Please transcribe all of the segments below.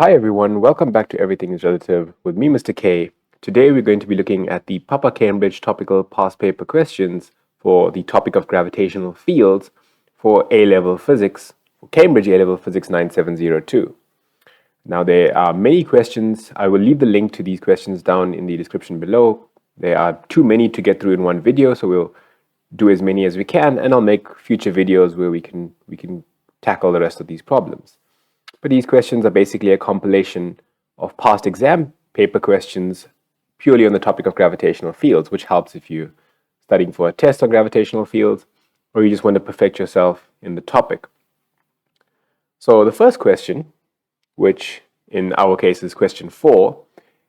Hi everyone, welcome back to Everything is Relative with me, Mr. K. Today we're going to be looking at the Papa Cambridge topical past paper questions for the topic of gravitational fields for A-level physics, for Cambridge A-level physics 9702. Now there are many questions. I will leave the link to these questions down in the description below. There are too many to get through in one video, so we'll do as many as we can, and I'll make future videos where we can tackle the rest of these problems. But these questions are basically a compilation of past exam paper questions purely on the topic of gravitational fields, which helps if you're studying for a test on gravitational fields or you just want to perfect yourself in the topic. So the first question, which in our case is question 4,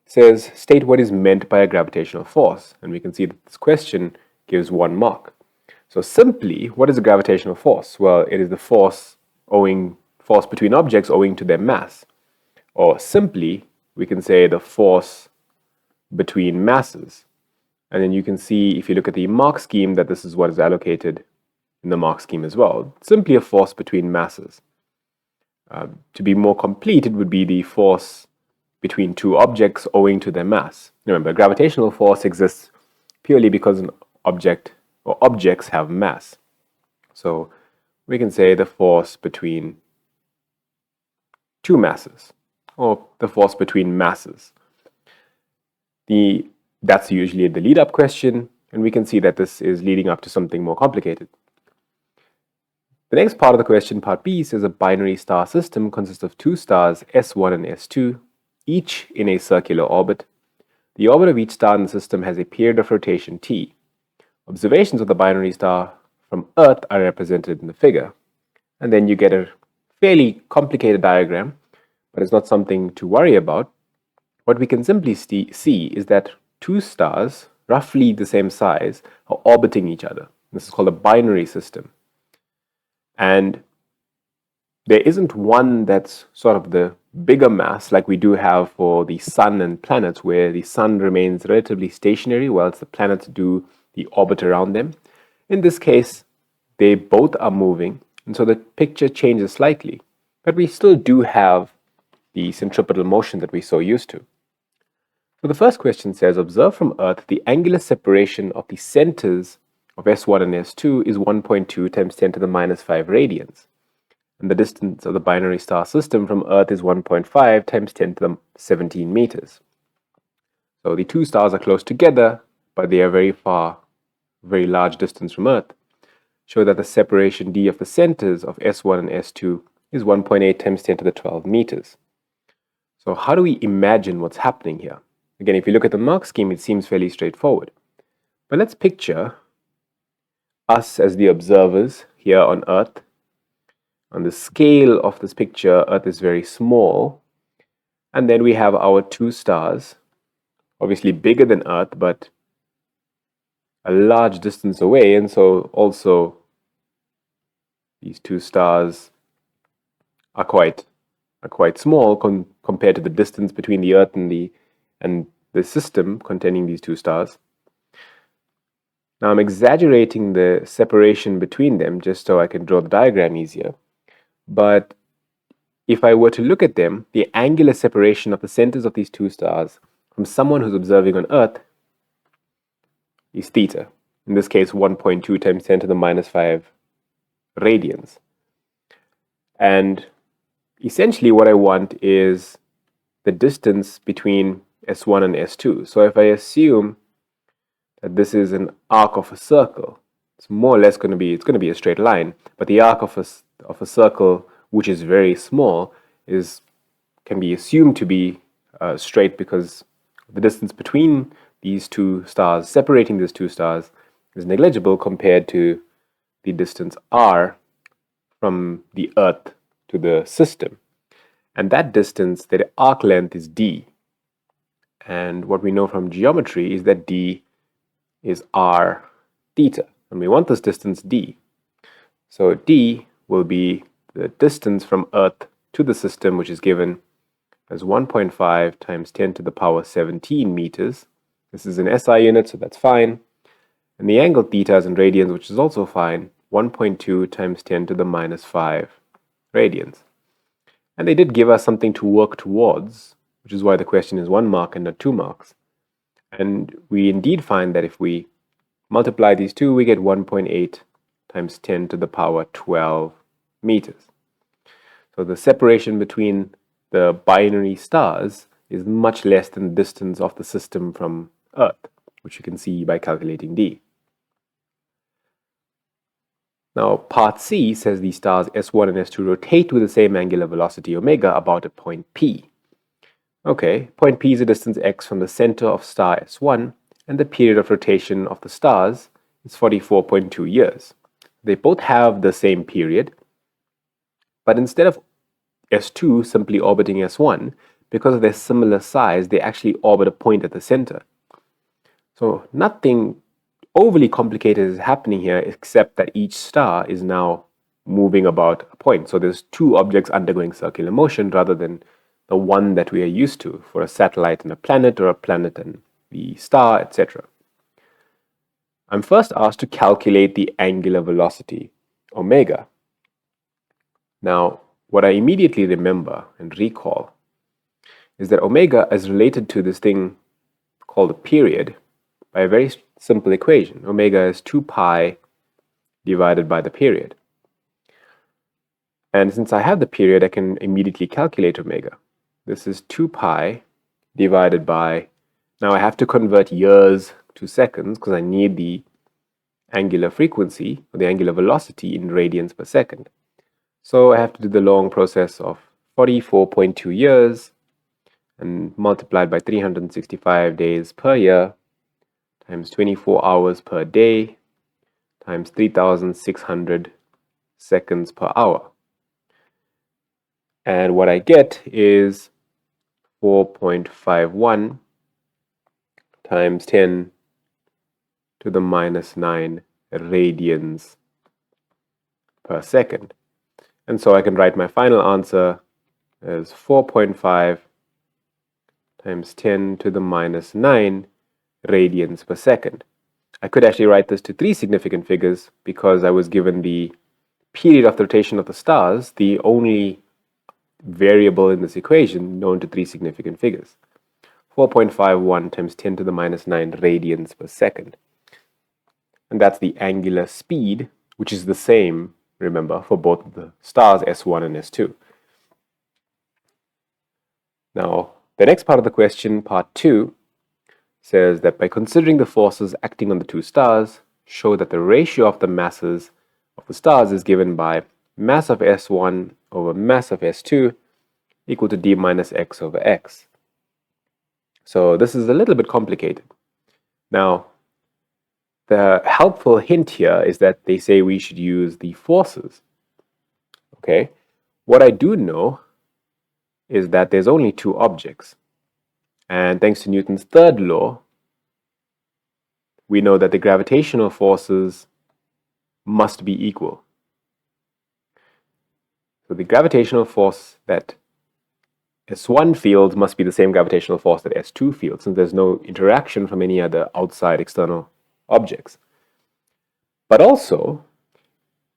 says, state what is meant by a gravitational force. And we can see that this question gives 1 mark. So simply, what is a gravitational force? Well, it is the force between objects owing to their mass. Or simply, we can say the force between masses. And then you can see, if you look at the mark scheme, that this is what is allocated in the mark scheme as well. Simply a force between masses. To be more complete, it would be the force between two objects owing to their mass. Remember, gravitational force exists purely because an object or objects have mass. So we can say the force between two masses, or the force between masses. That's usually the lead-up question, and we can see that this is leading up to something more complicated. The next part of the question, part B, says a binary star system consists of two stars, S1 and S2, each in a circular orbit. The orbit of each star in the system has a period of rotation t. Observations of the binary star from Earth are represented in the figure. And then you get a fairly complicated diagram, but it's not something to worry about. What we can simply see is that two stars, roughly the same size, are orbiting each other. This is called a binary system. And there isn't one that's sort of the bigger mass like we do have for the sun and planets, where the sun remains relatively stationary whilst the planets do the orbit around them. In this case, they both are moving, and so the picture changes slightly. But we still do have the centripetal motion that we're so used to. So the first question says, observe from Earth the angular separation of the centers of S1 and S2 is 1.2 times 10 to the minus 5 radians. And the distance of the binary star system from Earth is 1.5 times 10 to the 17 meters. So the two stars are close together, but they are very far, very large distance from Earth. Show that the separation d of the centers of S1 and S2 is 1.8 times 10 to the 12 meters. So how do we imagine what's happening here? Again, if you look at the mark scheme, it seems fairly straightforward. But let's picture us as the observers here on Earth. On the scale of this picture, Earth is very small. And then we have our two stars, obviously bigger than Earth, but a large distance away. And so also these two stars are quite small compared to the distance between the Earth and the system containing these two stars. Now I'm exaggerating the separation between them just so I can draw the diagram easier. But if I were to look at them, the angular separation of the centers of these two stars from someone who's observing on Earth is theta. In this case, 1.2 times 10 to the minus 5 radians. And essentially what I want is the distance between S1 and S2. So if I assume that this is an arc of a circle, it's more or less going to be a straight line, but the arc of a circle, which is very small, can be assumed to be straight because the distance between these two stars, separating these two stars, is negligible compared to the distance r from the Earth to the system. And that distance, the arc length, is d. And what we know from geometry is that d is r theta. And we want this distance d. So d will be the distance from Earth to the system, which is given as 1.5 times 10 to the power 17 meters. This is an SI unit, so that's fine. And the angle theta is in radians, which is also fine, 1.2 times 10 to the minus 5 radians. And they did give us something to work towards, which is why the question is 1 mark and not 2 marks. And we indeed find that if we multiply these two, we get 1.8 times 10 to the power 12 meters. So the separation between the binary stars is much less than the distance of the system from Earth, which you can see by calculating d. Now, part C says the stars S1 and S2 rotate with the same angular velocity omega about a point P. Okay, point P is a distance x from the center of star S1, and the period of rotation of the stars is 44.2 years. They both have the same period, but instead of S2 simply orbiting S1, because of their similar size, they actually orbit a point at the center. So nothing overly complicated is happening here, except that each star is now moving about a point. So there's two objects undergoing circular motion rather than the one that we are used to for a satellite and a planet, or a planet and the star, etc. I'm first asked to calculate the angular velocity, omega. Now, what I immediately remember and recall is that omega is related to this thing called a period by a very simple equation. Omega is 2 pi divided by the period. And since I have the period, I can immediately calculate omega. This is 2 pi divided by, now I have to convert years to seconds because I need the angular frequency, or the angular velocity, in radians per second. So I have to do the long process of 44.2 years and multiplied by 365 days per year times 24 hours per day times 3,600 seconds per hour. And what I get is 4.51 times 10 to the minus 9 radians per second. And so I can write my final answer as 4.5 times 10 to the minus 9 radians per second. I could actually write this to 3 significant figures because I was given the period of the rotation of the stars, the only variable in this equation known to 3 significant figures. 4.51 times 10 to the minus 9 radians per second. And that's the angular speed, which is the same, remember, for both of the stars S1 and S2. Now, the next part of the question, part 2, says that by considering the forces acting on the two stars, show that the ratio of the masses of the stars is given by mass of S1 over mass of S2 equal to d minus x over x. So this is a little bit complicated. Now, the helpful hint here is that they say we should use the forces. Okay, what I do know is that there's only two objects. And thanks to Newton's third law, we know that the gravitational forces must be equal. So the gravitational force that S1 feels must be the same gravitational force that S2 feels, since there's no interaction from any other outside external objects. But also,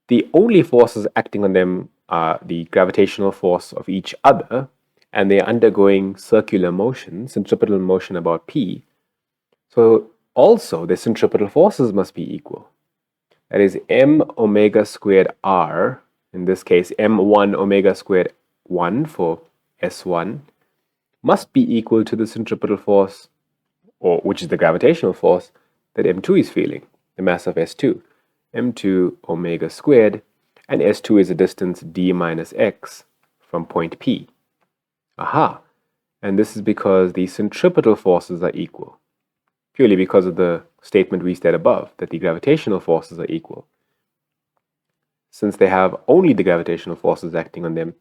the only forces acting on them are the gravitational force of each other, and they're undergoing circular motion, centripetal motion about P. So also, the centripetal forces must be equal. That is m omega squared r, in this case m1 omega squared 1 for S1, must be equal to the centripetal force, or which is the gravitational force, that m2 is feeling, the mass of S2, m2 omega squared, and S2 is a distance d minus x from point P. Aha! And this is because the centripetal forces are equal, purely because of the statement we said above, that the gravitational forces are equal. Since they have only the gravitational forces acting on them,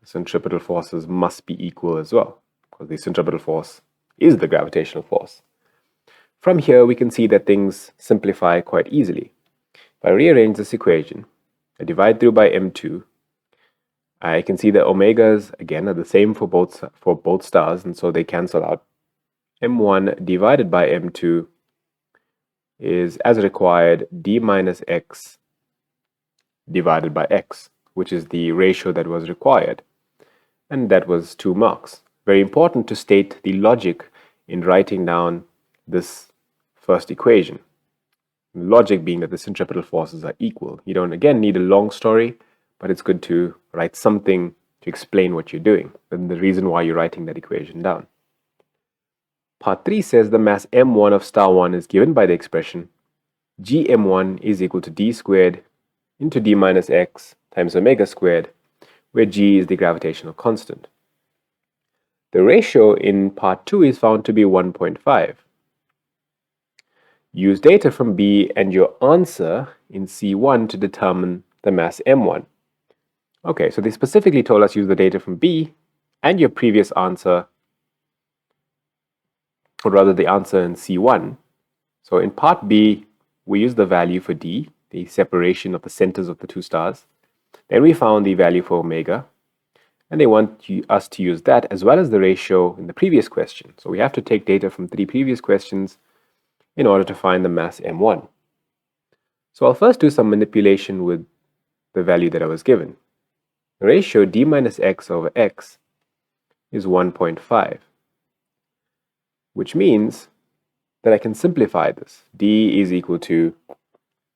the centripetal forces must be equal as well, because the centripetal force is the gravitational force. From here, we can see that things simplify quite easily. If I rearrange this equation, I divide through by m2, I can see that omegas, again, are the same for both stars, and so they cancel out. m1 divided by m2 is, as required, d minus x divided by x, which is the ratio that was required. and that was 2 marks. Very important to state the logic in writing down this first equation. Logic being that the centripetal forces are equal. You don't, again, need a long story, but it's good to write something to explain what you're doing and the reason why you're writing that equation down. Part 3 says the mass m1 of star 1 is given by the expression gm1 is equal to d squared into d minus x times omega squared, where g is the gravitational constant. The ratio in part 2 is found to be 1.5. Use data from B and your answer in C1 to determine the mass m1. Okay, so they specifically told us use the data from B and your previous answer, or rather the answer in C1. So in part B, we use the value for D, the separation of the centers of the 2 stars. Then we found the value for omega, and they want us to use that as well as the ratio in the previous question. So we have to take data from 3 previous questions in order to find the mass m1. So I'll first do some manipulation with the value that I was given. The ratio d minus x over x is 1.5, which means that I can simplify this. D is equal to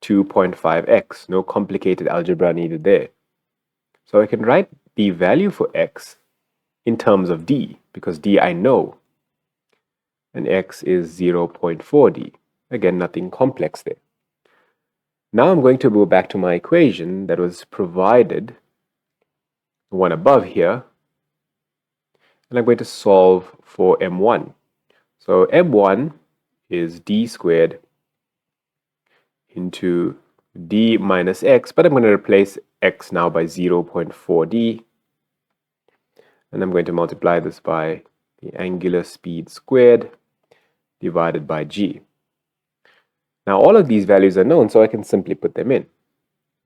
2.5x, no complicated algebra needed there. So I can write the value for x in terms of d, because d I know, and x is 0.4d. Again, nothing complex there. Now I'm going to go back to my equation that was provided, the one above here, and I'm going to solve for m1. So m1 is d squared into d minus x, but I'm going to replace x now by 0.4d, and I'm going to multiply this by the angular speed squared divided by g. Now all of these values are known, so I can simply put them in.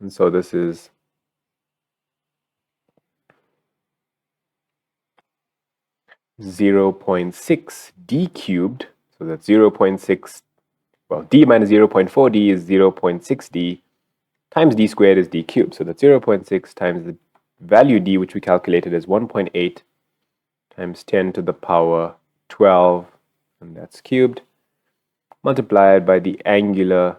And so this is 0.6 d cubed, so that's 0.6, well, d minus 0.4d is 0.6d, times d squared is d cubed. So that's 0.6 times the value d, which we calculated as 1.8, times 10 to the power 12, and that's cubed, multiplied by the angular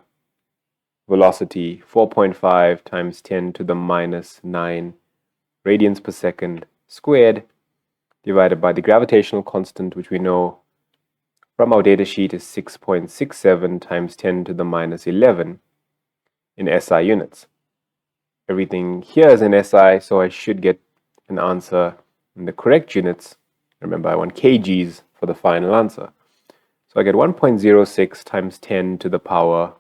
velocity, 4.5 times 10 to the minus 9 radians per second squared, divided by the gravitational constant, which we know from our data sheet is 6.67 times 10 to the minus 11 in SI units. Everything here is in SI, so I should get an answer in the correct units. Remember, I want kgs for the final answer. So I get 1.06 times 10 to the power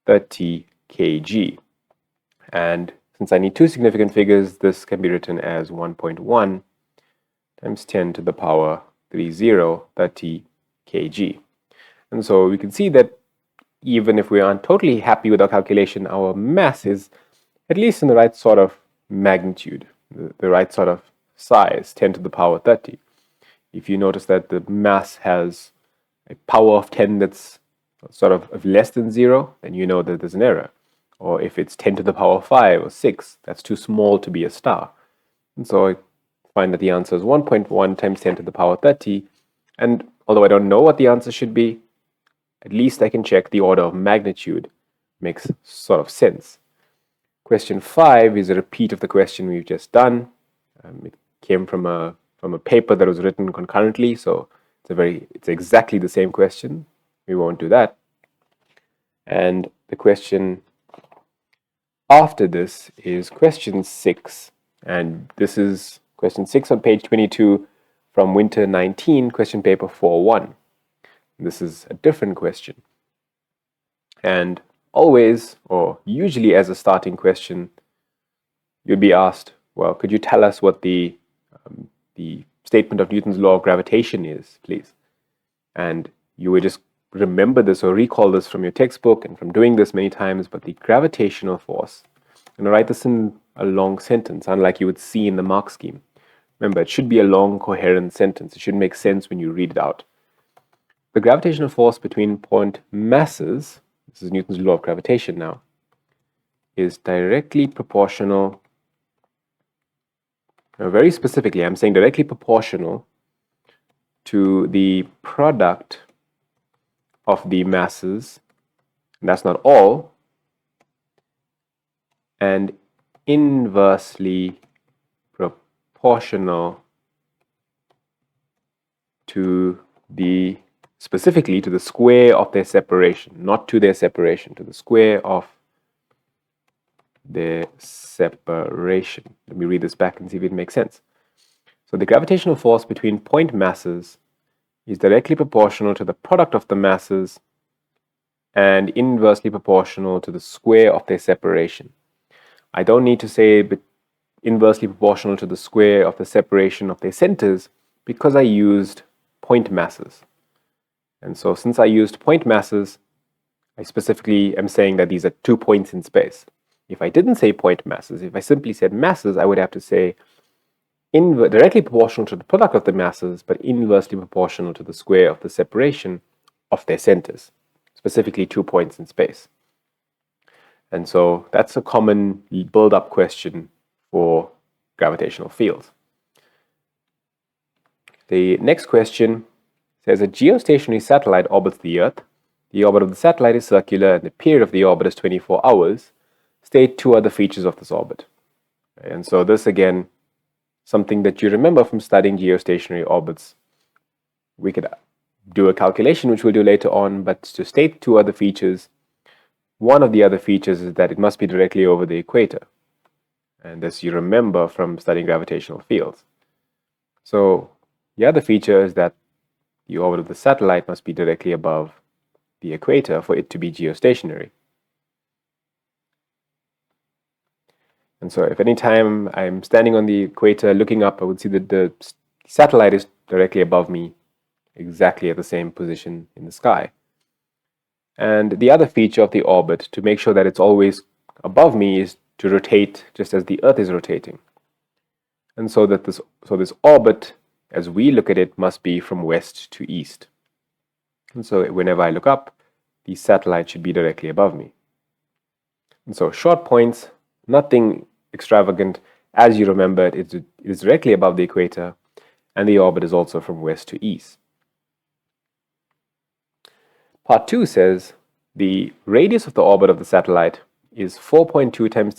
30 kg. And since I need 2 significant figures, this can be written as 1.1 times 10 to the power 30 kg. And so we can see that even if we aren't totally happy with our calculation, our mass is at least in the right sort of magnitude, the right sort of size, 10 to the power 30. If you notice that the mass has a power of 10 that's sort of less than 0, then you know that there's an error. Or if it's 10 to the power 5 or 6, that's too small to be a star. And so I find that the answer is 1.1 times 10 to the power 30. And although I don't know what the answer should be, at least I can check the order of magnitude. Makes sort of sense. Question 5 is a repeat of the question we've just done. It came from a paper that was written concurrently, so it's exactly the same question. We won't do that. And the question after this is question 6, and this is question 6 on page 22 from Winter 19, question paper 4.1. This is a different question. And always, or usually as a starting question, you'd be asked, well, could you tell us what the statement of Newton's law of gravitation is, please? And you would just remember this or recall this from your textbook and from doing this many times, but the gravitational force, I'm going to write this in a long sentence, unlike you would see in the mark scheme. Remember, it should be a long, coherent sentence. It should make sense when you read it out. The gravitational force between point masses, this is Newton's law of gravitation now, is directly proportional Now, very specifically, I'm saying directly proportional to the product of the masses, and that's not all, and inversely proportional to the, specifically to the square of their separation, not to their separation, to the square of their separation. Let me read this back and see if it makes sense. So the gravitational force between point masses is directly proportional to the product of the masses and inversely proportional to the square of their separation. I don't need to say inversely proportional to the square of the separation of their centers because I used point masses. And so since I used point masses, I specifically am saying that these are 2 points in space. If I didn't say point masses, if I simply said masses, I would have to say directly proportional to the product of the masses, but inversely proportional to the square of the separation of their centers, specifically 2 points in space. And so that's a common build-up question for gravitational fields. The next question says a geostationary satellite orbits the Earth. The orbit of the satellite is circular and the period of the orbit is 24 hours. State 2 other features of this orbit. And so this, again, something that you remember from studying geostationary orbits. We could do a calculation, which we'll do later on, but to state 2 other features, one of the other features is that it must be directly over the equator. And this you remember from studying gravitational fields. So the other feature is that the orbit of the satellite must be directly above the equator for it to be geostationary. And so if any time I'm standing on the equator looking up, I would see that the satellite is directly above me, exactly at the same position in the sky. And the other feature of the orbit, to make sure that it's always above me, is to rotate just as the Earth is rotating. And so that this orbit, as we look at it, must be from west to east. And so whenever I look up, the satellite should be directly above me. And so short points, nothing extravagant. As you remember, it is directly above the equator, and the orbit is also from west to east. Part 2 says the radius of the orbit of the satellite is 4.23 times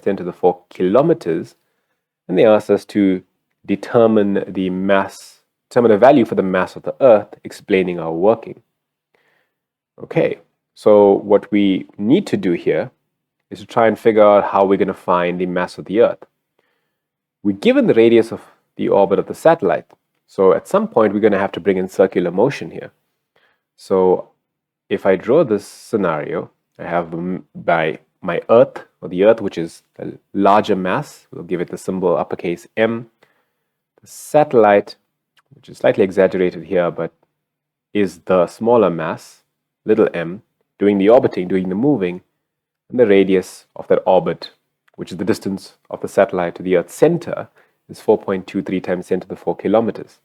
10 to the 4 kilometers, and they ask us to determine a value for the mass of the Earth, explaining our working. Okay, so what we need to do here is to try and figure out how we're going to find the mass of the Earth. We're given the radius of the orbit of the satellite, so at some point we're going to have to bring in circular motion here. So if I draw this scenario, I have my Earth, or the Earth, which is a larger mass. We'll give it the symbol uppercase M. The satellite, which is slightly exaggerated here, but is the smaller mass, little m, doing the orbiting, doing the moving, and the radius of that orbit, which is the distance of the satellite to the Earth's center, is 4.23 times 10 to the 4 kilometers.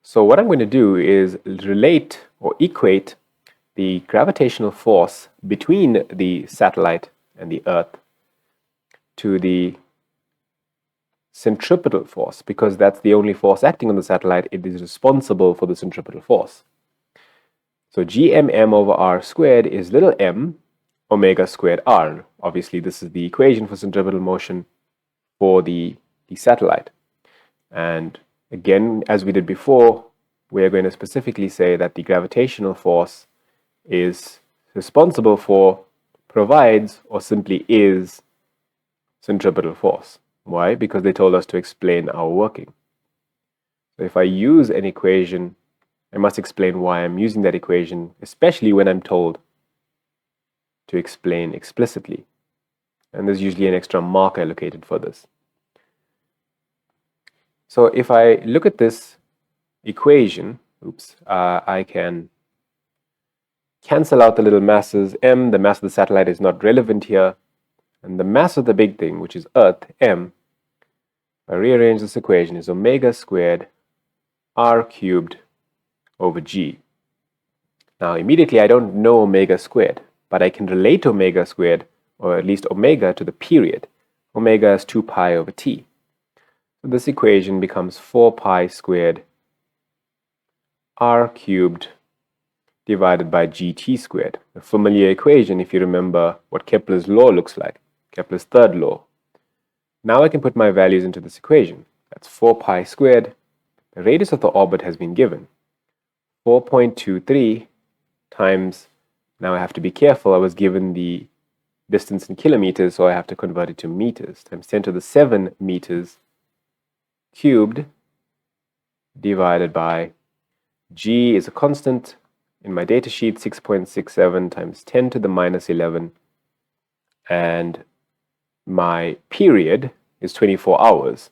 So what I'm going to do is relate or equate the gravitational force between the satellite and the Earth to the centripetal force, because that's the only force acting on the satellite. It is responsible for the centripetal force. So gmm over r squared is little m omega squared r. Obviously, this is the equation for centripetal motion for the satellite. And again, as we did before, we are going to specifically say that the gravitational force is responsible for, provides, or simply is centripetal force. Why? Because they told us to explain our working. So if I use an equation, I must explain why I'm using that equation, especially when I'm told to explain explicitly. And there's usually an extra mark allocated for this. So if I look at this equation, I can cancel out the little masses. M, the mass of the satellite, is not relevant here. And the mass of the big thing, which is Earth, m, if I rearrange this equation, is omega squared r cubed over g. Now immediately I don't know omega squared, but I can relate omega squared, or at least omega, to the period. omega is 2 pi over t. So this equation becomes 4 pi squared r cubed divided by gt squared. A familiar equation if you remember what Kepler's law looks like, Kepler's third law. Now I can put my values into this equation. That's 4 pi squared. The radius of the orbit has been given. 4.23 times, now I have to be careful, I was given the distance in kilometers, so I have to convert it to meters, times 10 to the 7 meters cubed divided by g is a constant in my data sheet, 6.67 times 10 to the minus 11, and my period is 24 hours,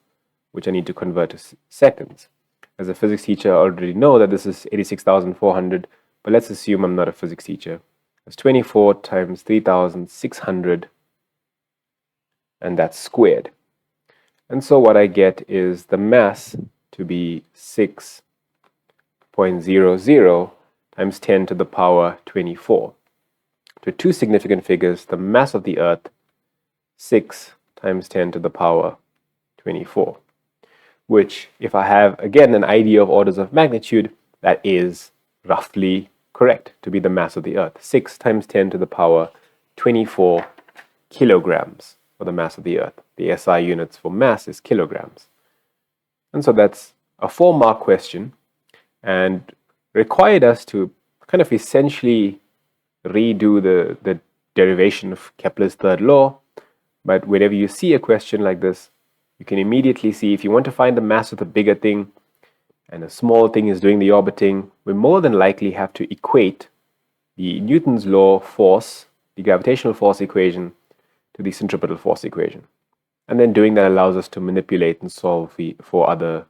which I need to convert to seconds. As a physics teacher, I already know that this is 86,400, but let's assume I'm not a physics teacher. It's 24 times 3,600, and that's squared. And so what I get is the mass to be 6.00 times 10 to the power 24. To two significant figures, the mass of the Earth, 6 times 10 to the power 24. Which, if I have, again, an idea of orders of magnitude, that is roughly correct to be the mass of the Earth. 6 times 10 to the power 24 kilograms for the mass of the Earth. The SI units for mass is kilograms. And so that's a 4-mark question and required us to kind of essentially redo the derivation of Kepler's third law. But whenever you see a question like this, you can immediately see if you want to find the mass of the bigger thing and a small thing is doing the orbiting, we more than likely have to equate the Newton's law force, the gravitational force equation, to the centripetal force equation. And then doing that allows us to manipulate and solve for other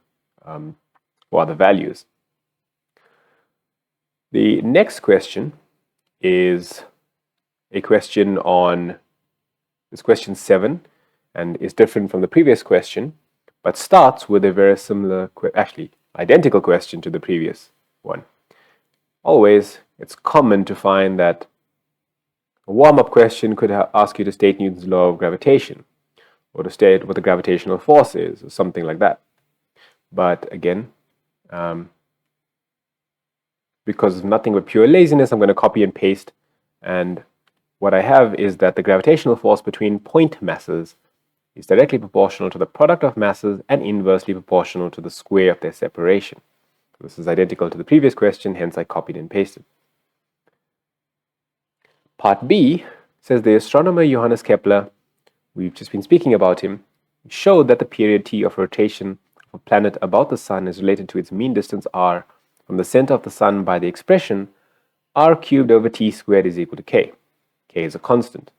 values. The next question is a question on, it's question 7, and is different from the previous question, but starts with a very similar, actually identical question to the previous one. Always, it's common to find that a warm-up question could ask you to state Newton's law of gravitation, or to state what the gravitational force is, or something like that. But again, because of nothing but pure laziness, I'm going to copy and paste, and what I have is that the gravitational force between point masses is directly proportional to the product of masses and inversely proportional to the square of their separation. This is identical to the previous question, hence I copied and pasted. Part B says the astronomer Johannes Kepler, we've just been speaking about him, showed that the period t of rotation of a planet about the Sun is related to its mean distance r from the center of the Sun by the expression r cubed over t squared is equal to k. K is a constant.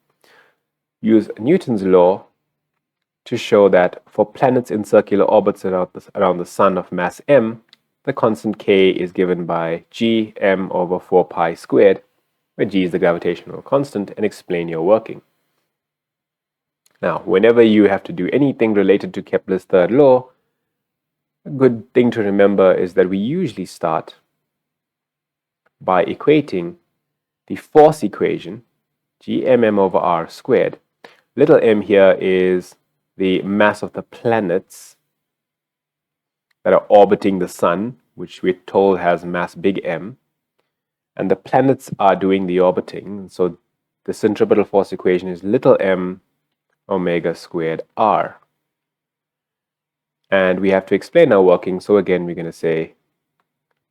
Use Newton's law to show that for planets in circular orbits around the Sun of mass m, the constant k is given by g m over 4 pi squared, where g is the gravitational constant, and explain your working. Now, whenever you have to do anything related to Kepler's third law, a good thing to remember is that we usually start by equating the force equation, gmm over r squared. Little m here is the mass of the planets that are orbiting the Sun, which we're told has mass big M, and the planets are doing the orbiting. So the centripetal force equation is little m omega squared r. And we have to explain our working. So again, we're going to say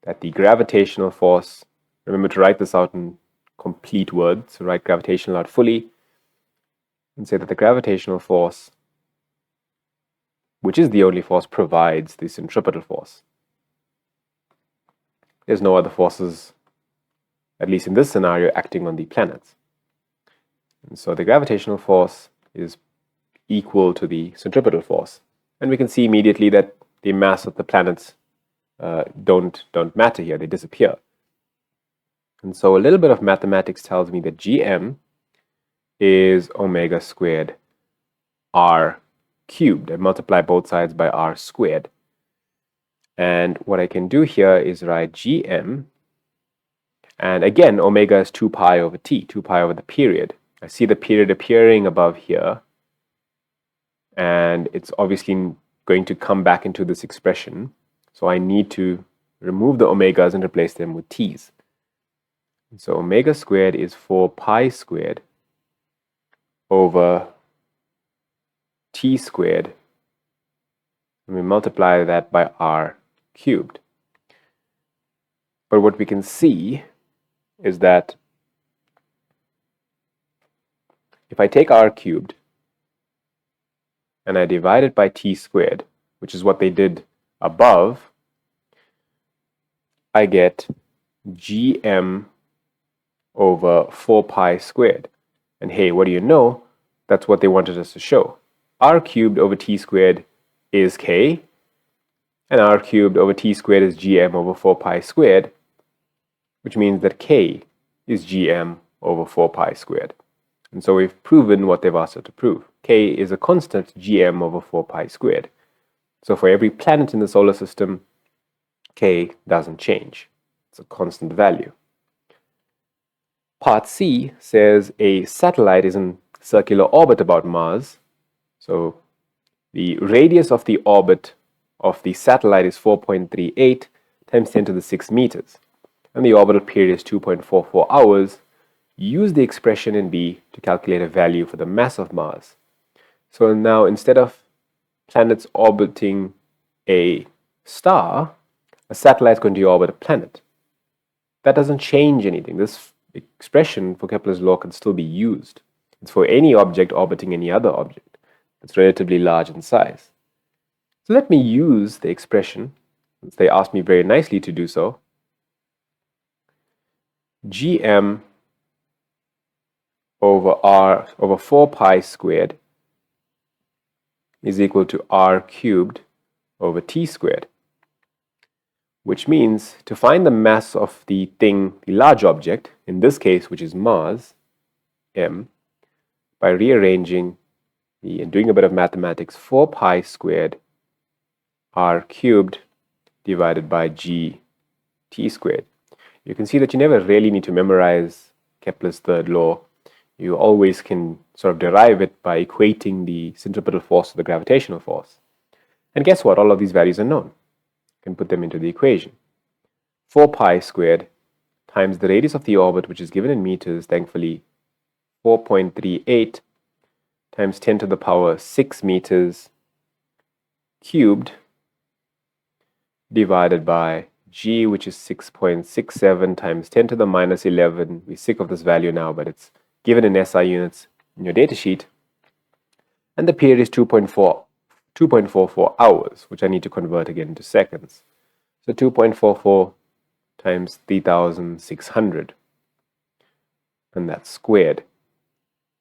that the gravitational force, remember to write this out in complete words, so write gravitational out fully, and say that the gravitational force, which is the only force, provides the centripetal force. There's no other forces, at least in this scenario, acting on the planets. And so the gravitational force is equal to the centripetal force. And we can see immediately that the mass of the planets don't matter here, they disappear. And so a little bit of mathematics tells me that Gm is omega squared r cubed. I multiply both sides by r squared. And what I can do here is write Gm, and again, omega is 2 pi over t, 2 pi over the period. I see the period appearing above here. and it's obviously going to come back into this expression. So I need to remove the omegas and replace them with t's. So omega squared is 4 pi squared over t squared, and we multiply that by r cubed. But what we can see is that if I take r cubed and I divide it by t squared, which is what they did above, I get gm over 4 pi squared. And hey, what do you know? That's what they wanted us to show. R cubed over t squared is k, and r cubed over t squared is gm over 4 pi squared, which means that k is gm over 4 pi squared. And so we've proven what they've asked us to prove. K is a constant gm over 4 pi squared. So for every planet in the solar system, k doesn't change. It's a constant value. Part C says a satellite is in circular orbit about Mars. So the radius of the orbit of the satellite is 4.38 times 10 to the 6 meters. And the orbital period is 2.44 hours. Use the expression in B to calculate a value for the mass of Mars. So now instead of planets orbiting a star, a satellite is going to orbit a planet. That doesn't change anything. This expression for Kepler's law can still be used. It's for any object orbiting any other object that's relatively large in size. So let me use the expression, since they asked me very nicely to do so. Gm over 4 pi squared is equal to r cubed over t squared, which means to find the mass of the thing, the large object, in this case, which is Mars, m, by rearranging and doing a bit of mathematics, 4 pi squared r cubed divided by g t squared. You can see that you never really need to memorize Kepler's third law. You always can sort of derive it by equating the centripetal force to the gravitational force. And guess what? All of these values are known. You can put them into the equation. 4 pi squared times the radius of the orbit, which is given in meters, thankfully, 4.38 times 10 to the power 6 meters cubed divided by g, which is 6.67 times 10 to the minus 11. We're sick of this value now, but it's given in SI units in your datasheet. And the period is 2.44 hours, which I need to convert again into seconds. So 2.44 times 3,600. And that's squared.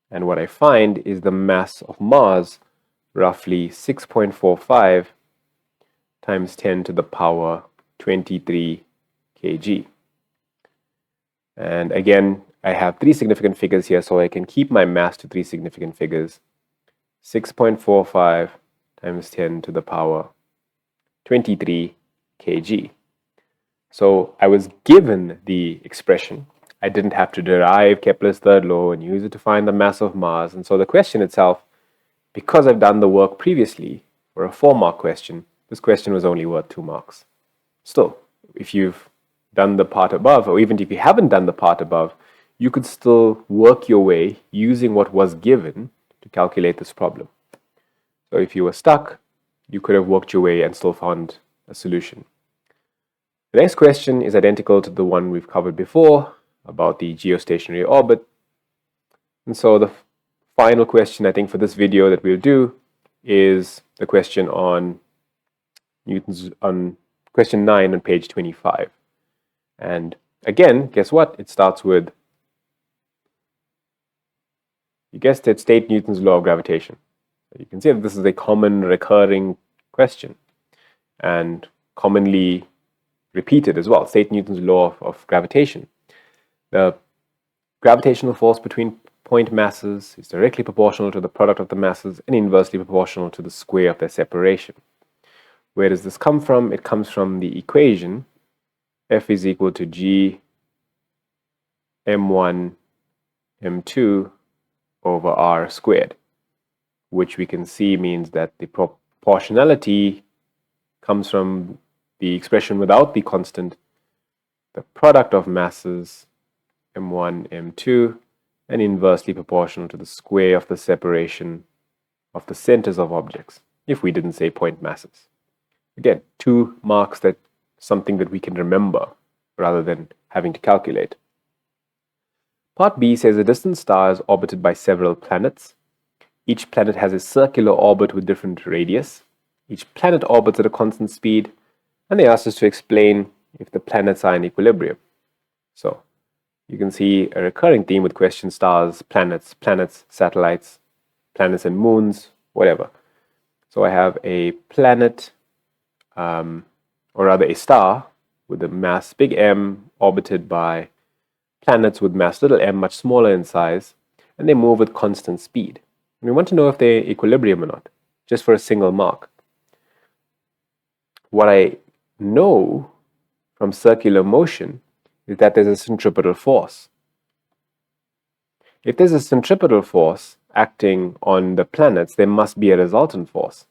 And what I find is the mass of Mars, roughly 6.45 times 10 to the power 23 kg. And again, I have 3 significant figures here, so I can keep my mass to 3 significant figures. 6.45 times 10 to the power 23 kg. So I was given the expression. I didn't have to derive Kepler's third law and use it to find the mass of Mars. And so the question itself, because I've done the work previously for a 4-mark question, this question was only worth 2 marks. Still, if you've done the part above, or even if you haven't done the part above, you could still work your way using what was given to calculate this problem. So if you were stuck, you could have worked your way and still found a solution. The next question is identical to the one we've covered before about the geostationary orbit. And so the final question, I think, for this video that we'll do is the question on question 9 on page 25. And again, guess what? It starts with, you guessed it, state Newton's law of gravitation. You can see that this is a common recurring question and commonly repeated as well. State Newton's law of gravitation. The gravitational force between point masses is directly proportional to the product of the masses and inversely proportional to the square of their separation. Where does this come from? It comes from the equation F is equal to G m1 m2 over r squared. which we can see means that the proportionality comes from the expression without the constant, the product of masses m1, m2, and inversely proportional to the square of the separation of the centers of objects, if we didn't say point masses. Again, 2 marks that something that we can remember rather than having to calculate. Part B says a distant star is orbited by several planets. Each planet has a circular orbit with different radius. Each planet orbits at a constant speed, and they asked us to explain if the planets are in equilibrium. So you can see a recurring theme with question stars, planets, satellites, planets and moons, whatever. So I have a planet, or rather a star with a mass big M orbited by planets with mass little m, much smaller in size, and they move with constant speed. And we want to know if they're equilibrium or not, just for a single mark. What I know from circular motion is that there's a centripetal force. If there's a centripetal force acting on the planets, there must be a resultant force,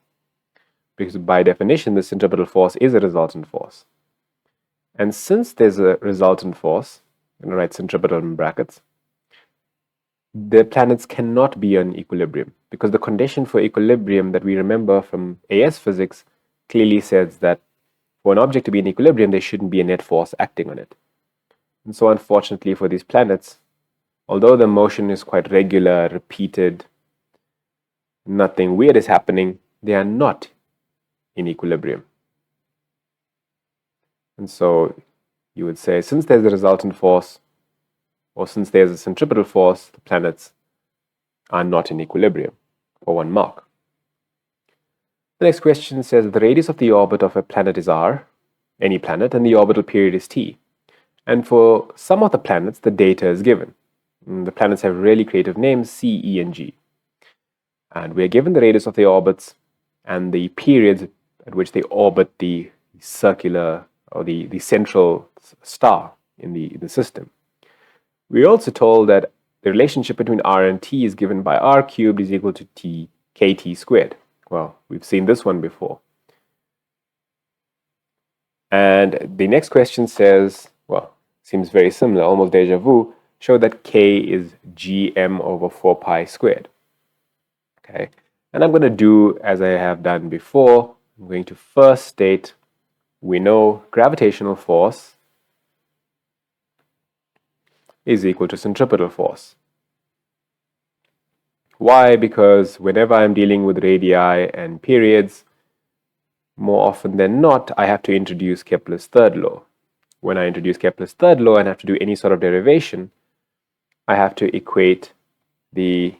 because by definition, the centripetal force is a resultant force. And since there's a resultant force, I'm going to write centripetal in brackets, the planets cannot be in equilibrium, because the condition for equilibrium that we remember from AS physics clearly says that for an object to be in equilibrium, there shouldn't be a net force acting on it. And so unfortunately for these planets, although the motion is quite regular, repeated, nothing weird is happening, they are not in equilibrium. And so you would say, since there's a resultant force, or since there's a centripetal force, the planets are not in equilibrium, for 1 mark. The next question says the radius of the orbit of a planet is r, any planet, and the orbital period is t. And for some of the planets, the data is given. The planets have really creative names, C, E, and G. And we are given the radius of the orbits and the periods at which they orbit the circular or the central star in the system. We are also told that the relationship between r and t is given by r cubed is equal to kt squared. Well, we've seen this one before. And the next question says, well, seems very similar, almost deja vu, show that k is gm over 4 pi squared. Okay, and I'm going to do as I have done before. I'm going to first state we know gravitational force is equal to centripetal force. Why? Because whenever I'm dealing with radii and periods, more often than not, I have to introduce Kepler's third law. When I introduce Kepler's third law and have to do any sort of derivation, I have to equate the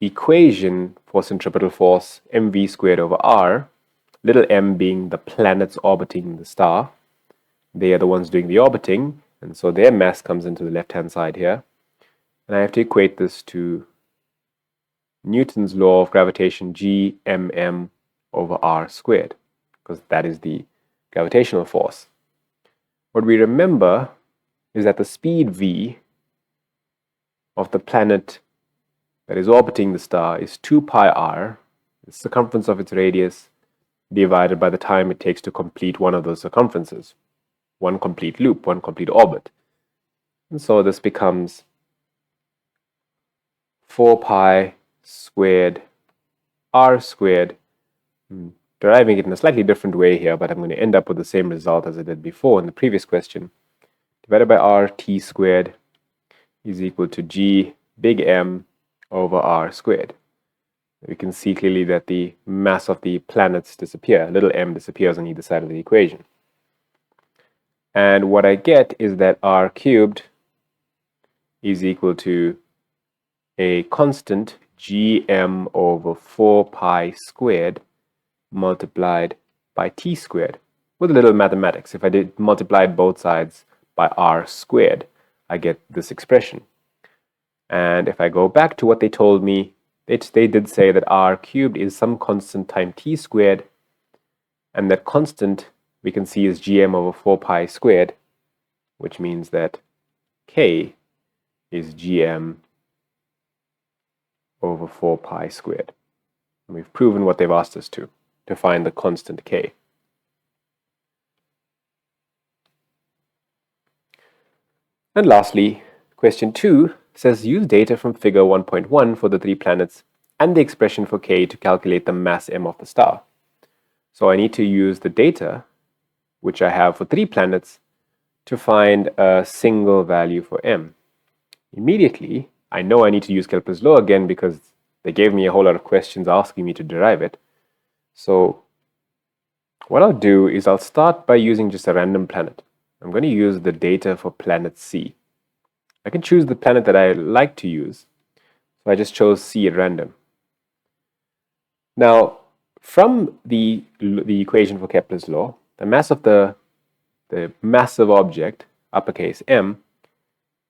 equation for centripetal force mv squared over r, little m being the planets orbiting the star. They are the ones doing the orbiting, and so their mass comes into the left-hand side here. And I have to equate this to Newton's law of gravitation gmm over r squared, because that is the gravitational force. What we remember is that the speed v of the planet that is orbiting the star is 2 pi r, the circumference of its radius, divided by the time it takes to complete one of those circumferences, one complete loop, one complete orbit. And so this becomes 4 pi squared r squared, deriving it in a slightly different way here, but I'm going to end up with the same result as I did before in the previous question, divided by rt squared is equal to g big M over r squared. We can see clearly that the mass of the planets disappear. Little m disappears on either side of the equation. And what I get is that r cubed is equal to a constant gm over 4 pi squared multiplied by t squared with a little mathematics. If I did multiply both sides by r squared, I get this expression. And if I go back to what they told me, they did say that r cubed is some constant time t squared, and that constant we can see is gm over 4 pi squared, which means that k is gm over 4 pi squared. And we've proven what they've asked us to find the constant k. And lastly, question 2 says use data from figure 1.1 for the 3 planets and the expression for k to calculate the mass m of the star. So I need to use the data, which I have for 3 planets, to find a single value for m. Immediately, I know I need to use Kepler's law again because they gave me a whole lot of questions asking me to derive it. So what I'll do is I'll start by using just a random planet. I'm going to use the data for planet C. I can choose the planet that I like to use. So I just chose C at random. Now, from the equation for Kepler's law, the mass of the massive object, uppercase M,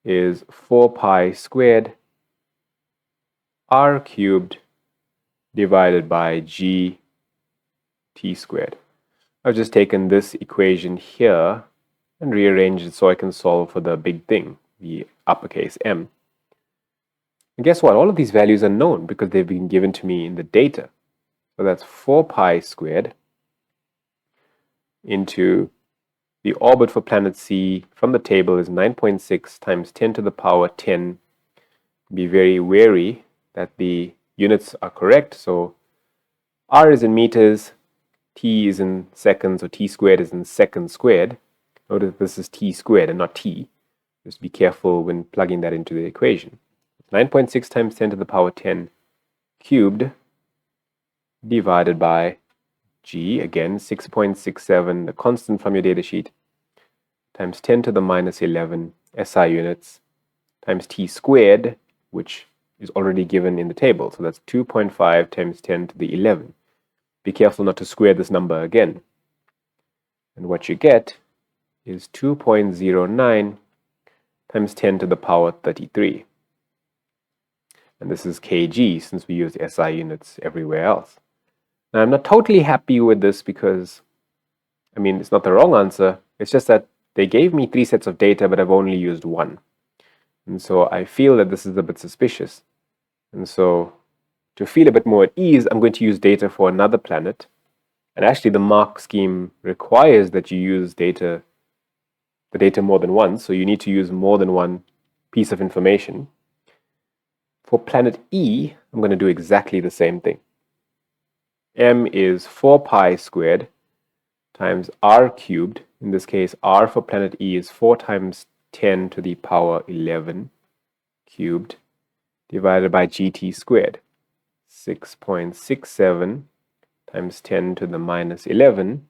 is 4 pi squared r cubed divided by g t squared. I've just taken this equation here and rearranged it so I can solve for the big thing, the uppercase M. And guess what? All of these values are known because they've been given to me in the data. So that's 4 pi squared into the orbit for planet C from the table is 9.6 times 10 to the power 10. Be very wary that the units are correct. So r is in meters, t is in seconds, or t squared is in seconds squared. Notice this is t squared and not t. Just be careful when plugging that into the equation. 9.6 times 10 to the power 10 cubed divided by g, again 6.67, the constant from your data sheet, times 10 to the minus 11 SI units, times t squared, which is already given in the table. So that's 2.5 times 10 to the 11. Be careful not to square this number again. And what you get is 2.09 times 10 to the power 33. And this is kg since we use SI units everywhere else. Now, I'm not totally happy with this because, I mean, it's not the wrong answer. It's just that they gave me 3 sets of data, but I've only used 1. And so I feel that this is a bit suspicious. And so to feel a bit more at ease, I'm going to use data for another planet. And actually, the mark scheme requires that you use the data more than once. So you need to use more than one piece of information. For planet E, I'm going to do exactly the same thing. M is 4 pi squared times r cubed. In this case, r for planet E is 4 times 10 to the power 11 cubed divided by gt squared. 6.67 times 10 to the minus 11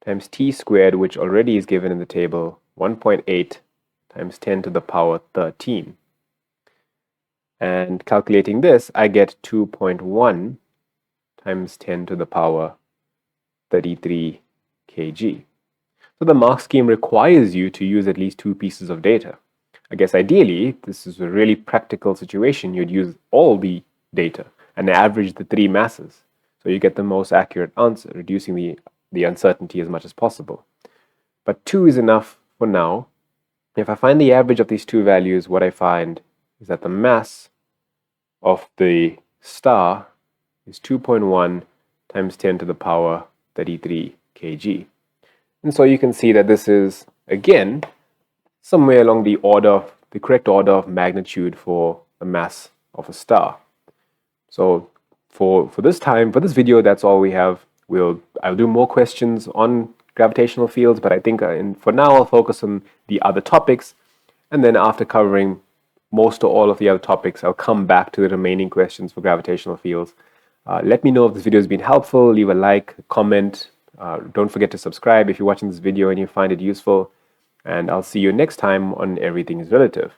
times t squared, which already is given in the table, 1.8 times 10 to the power 13. And calculating this, I get 2.1 times 10 to the power 33 kg. So the mark scheme requires you to use at least 2 pieces of data. I guess ideally, this is a really practical situation. You'd use all the data and average the 3 masses. So you get the most accurate answer, reducing the uncertainty as much as possible. But 2 is enough for now. If I find the average of these 2 values, what I find is that the mass of the star is 2.1 times 10 to the power 33 kg. And so you can see that this is, again, somewhere along the correct order of magnitude for the mass of a star. So for this video, that's all we have. I'll do more questions on gravitational fields, but I think for now I'll focus on the other topics, and then after covering most or all of the other topics, I'll come back to the remaining questions for gravitational fields. Let me know if this video has been helpful. Leave a like, comment. Don't forget to subscribe if you're watching this video and you find it useful. And I'll see you next time on Everything is Relative.